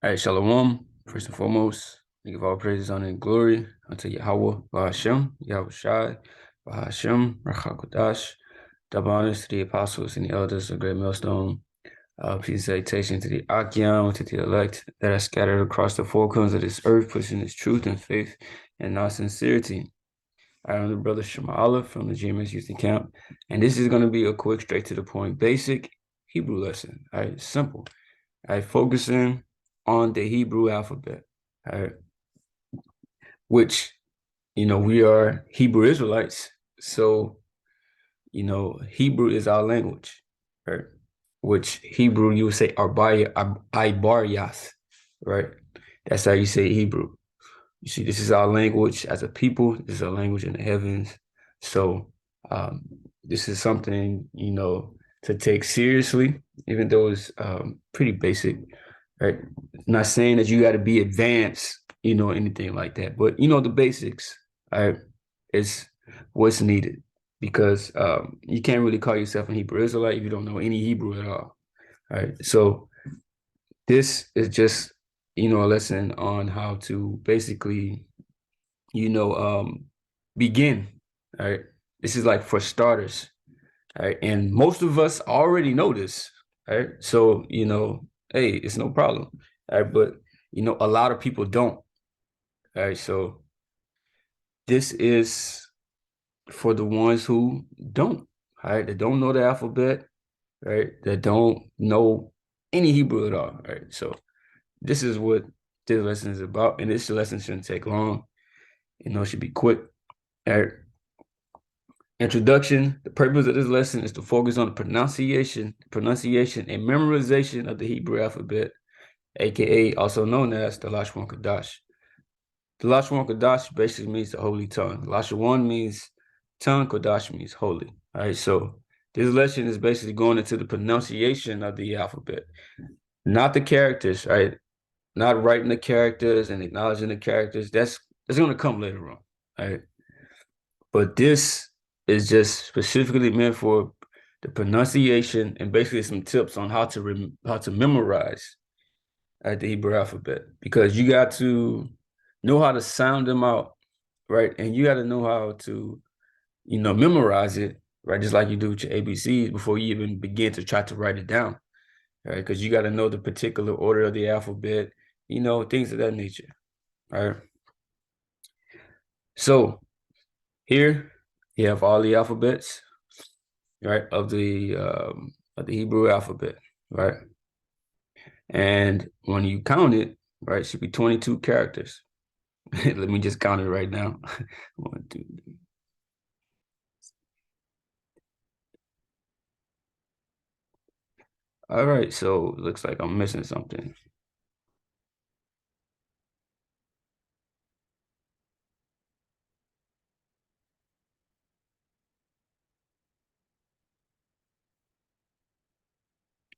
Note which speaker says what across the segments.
Speaker 1: All right, Shalom. First and foremost, we give all praises, honor, and glory unto Yahweh, Bahashem, Yahweh Shai, Bahashem, Rachakodash. Double honors to the apostles and the elders of Great Millstone. Peace and salutation to the Akim, to the elect that are scattered across the four corners of this earth, pushing this truth and faith and not sincerity. I am the brother Shema Aleph from the GMS Houston Camp, and this is going to be a quick, straight to the point, basic Hebrew lesson. All right, simple. All right, focusing on the Hebrew alphabet, all right, which, we are Hebrew Israelites. So, Hebrew is our language, right? Which Hebrew, you would say Ibaryas, right? That's how you say Hebrew. You see, this is our language as a people. This is our language in the heavens. So, um, this is something, to take seriously, even though it's pretty basic, right? Not saying that you got to be advanced, anything like that, but the basics, right, is what's needed because you can't really call yourself a Hebrew Israelite if you don't know any Hebrew at all. All right. So this is just, a lesson on how to basically, you know, um, begin. All right. This is like for starters. All right. And most of us already know this. All right. So, hey, it's no problem. All right. But, a lot of people don't. All right. So this is for the ones who don't. All right. That don't know the alphabet. Right. That don't know any Hebrew at all. All right. So this is what this lesson is about. And this lesson shouldn't take long. It should be quick. All right. Introduction. The purpose of this lesson is to focus on the pronunciation and memorization of the Hebrew alphabet, aka also known as the Lashon Kodash. The Lashon Kodash basically means the holy tongue. Lashon means tongue, Kodash means holy. All right, so this lesson is basically going into the pronunciation of the alphabet, not the characters, right? Not writing the characters and acknowledging the characters. That's going to come later on, right? But this is just specifically meant for the pronunciation and basically some tips on how to memorize the Hebrew alphabet because you got to know how to sound them out, right? And you got to know how to, memorize it, right? Just like you do with your ABCs before you even begin to try to write it down, right? Because you got to know the particular order of the alphabet, things of that nature, right? So here you have all the alphabets, right, of the Hebrew alphabet, right? And when you count it, right, it should be 22 characters. Let me just count it right now. One, two, three. All right, so it looks like I'm missing something.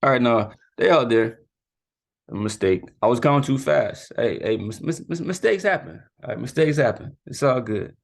Speaker 1: All right, no, they out there. A mistake. I was going too fast. Hey, mistakes happen. All right, mistakes happen. It's all good.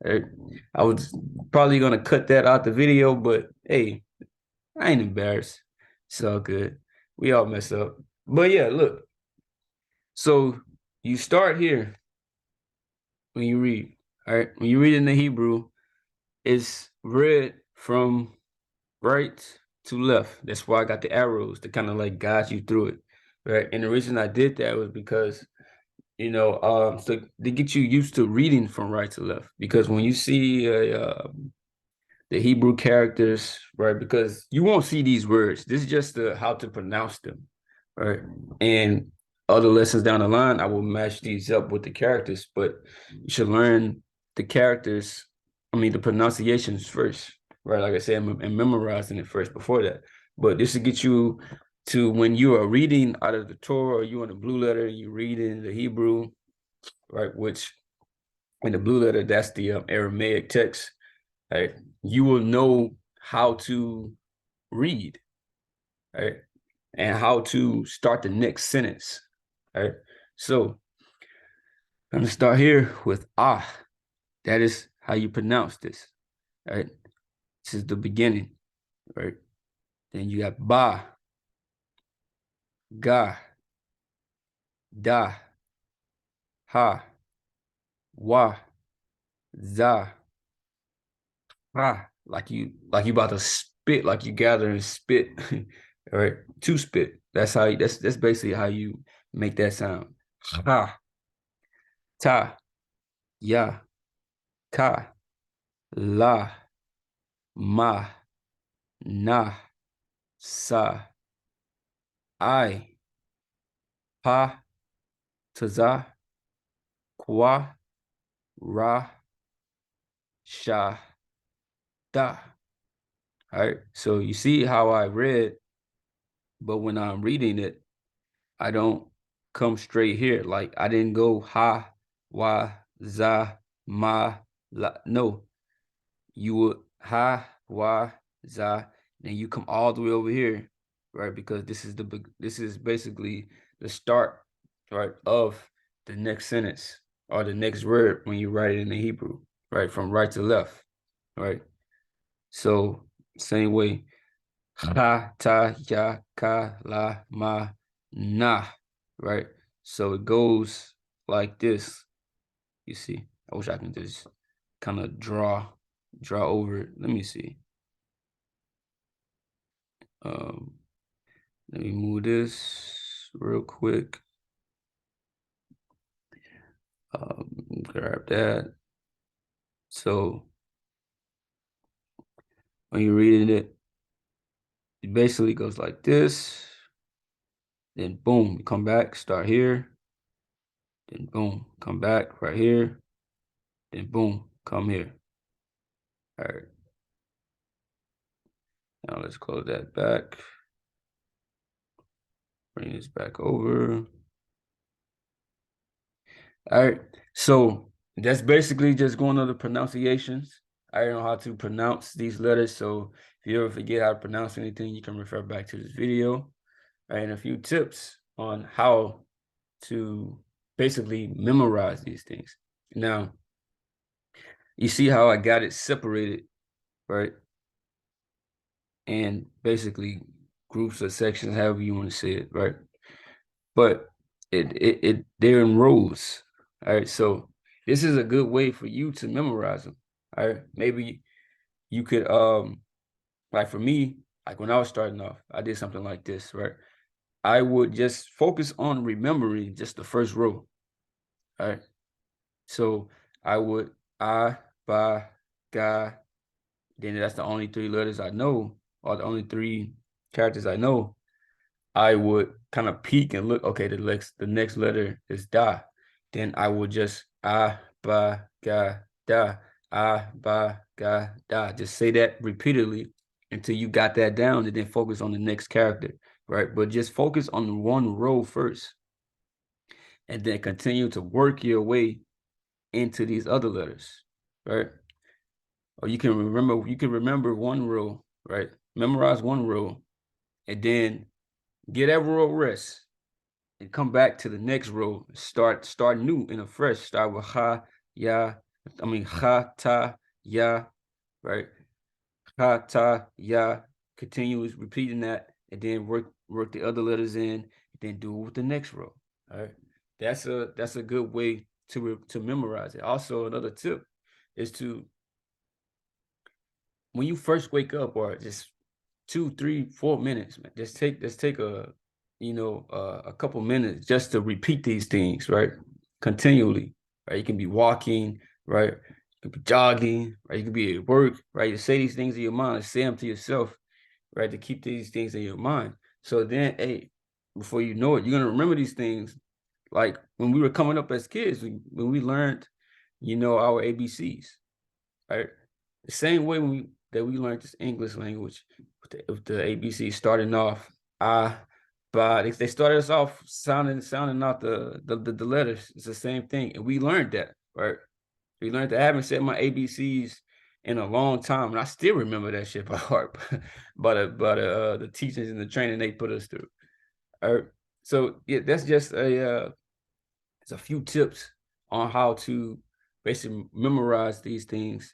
Speaker 1: All right. I was probably gonna cut that out the video, but hey, I ain't embarrassed. It's all good. We all mess up. But yeah, look. So you start here when you read. All right. When you read in the Hebrew, it's read from right to left. That's why I got the arrows to kind of like guide you through it. Right. And the reason I did that was because so to get you used to reading from right to left. Because when you see the Hebrew characters, right? Because you won't see these words. This is just how to pronounce them, right? And other lessons down the line, I will match these up with the characters, but you should learn the characters, the pronunciations first, right? Like I said, and memorizing it first before that. But this will get you to when you are reading out of the Torah, or you in the blue letter, you read in the Hebrew, right? Which in the blue letter, that's the Aramaic text, right? You will know how to read, right? And how to start the next sentence, right? So I'm gonna start here with ah. That is how you pronounce this, right? This is the beginning, right? Then you got ba, ga, da, ha, wa, za, ha. Like you about to spit, like you gather and spit. All right, to spit. That's basically how you make that sound. Ha, ta, ya, ka, la, ma, na, sa, I, pa, taza, kwa, ra, sha, da. All right. So you see how I read, but when I'm reading it, I don't come straight here. Like I didn't go ha, wa, za, ma, la. No, you would ha, wa, za, then you come all the way over here, right? Because this is basically the start, right, of the next sentence or the next word when you write it in the Hebrew, right, from right to left, right? So same way, ha, ta, ya, ka, la, ma, na, right? So it goes like this. You see, I wish I can just kind of draw over it. Let me see. Um, Let me move this real quick. Grab that. So when you're reading it, it basically goes like this. Then boom, you come back, start here. Then boom, come back right here. Then boom, come here. All right. Now let's close that back. Bring this back over. All right. So that's basically just going over the pronunciations. I don't know how to pronounce these letters. So if you ever forget how to pronounce anything, you can refer back to this video. And a few tips on how to basically memorize these things. Now, you see how I got it separated, right? And basically groups or sections, however you want to say it, right? But they're in rows. All right. So this is a good way for you to memorize them. All right. Maybe you could like for me, like when I was starting off, I did something like this, right? I would just focus on remembering just the first row. All right. So I would ba, ga, then that's the only three letters I know, or the only three characters I know. I would kind of peek and look, okay, the next letter is da. Then I would just ba, ga, da, ba, ga, da. Just say that repeatedly until you got that down and then focus on the next character, right? But just focus on one row first and then continue to work your way into these other letters, right? Or you can remember one row, right? Memorize one row and then get that row rest and come back to the next row. Start new and afresh. Start with ha, ya, ha, ta, ya, right? Ha, ta, ya. Continue repeating that and then work the other letters in and then do it with the next row. All right. That's a good way to memorize it. Also, another tip is to when you first wake up, or just 2, 3, 4 minutes, man, just take a couple minutes just to repeat these things, right? Continually, right? You can be walking, right? You can be jogging, right? You can be at work, right? You say these things in your mind, say them to yourself, right? To keep these things in your mind. So then, hey, before you know it, you're gonna remember these things. Like when we were coming up as kids, when we learned, our ABCs, right? The same way that we learned this English language with the ABC starting off but they started us off sounding out the letters. It's the same thing, and we learned that, right? We learned that I haven't said my ABCs in a long time, and I still remember that shit by heart. but the teachers and the training they put us through. All right. So yeah, that's just it's a few tips on how to basically memorize these things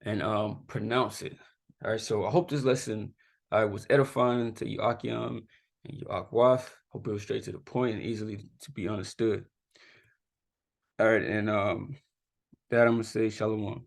Speaker 1: and pronounce it. All right, so I hope this lesson was edifying to you, Akiam, and Yuakwaf. Hope it was straight to the point and easily to be understood. All right, and that I'm gonna say Shalom.